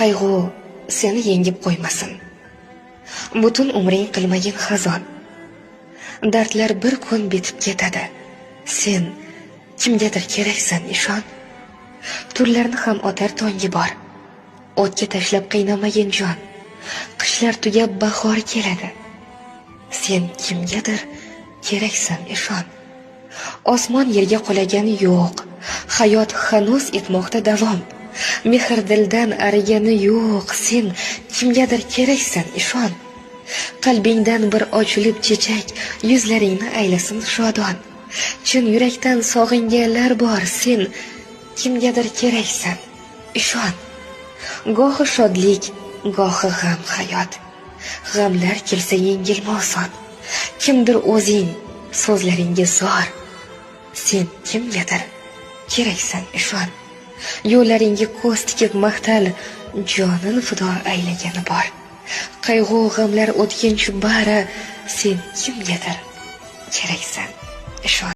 qayg'u seni yengib qo'ymasin. Butun umring qilmagin xazon. Dardlar bir kun bitib ketadi. Sen kimgadir keraksan, ishon. Turlarni ham otar tongi bor. O'tga tashlab qiynamagin jon. Qishlar tugab bahor keladi. Sen kimgadir keraksan, ishon. Osmon yerga qulagani yo'q. Hayot hanuz etmoqda davom. Mehr dildan arigani yo'q. Sen kimgadir keraksan, ishon. Qalbingdan bir ochilib chechak, yuzlaringni aylasin shodon. Chin yurakdan sog'inganlar bor. Sen kimgadir keraksan, ishon. Gohi shodlik, gohi g'am hayot. G'amlar kelsa yengilma oson. Kimdir o'zing, so'zlaringga zor. Sen kimgadir keraksan, ishon. Yo'llaringga ko'z tikib maqtal, jonin fido aylagani bor. Qayg'u g'amlar o'tkinchi bari, sen kimgadir keraksan, ishon.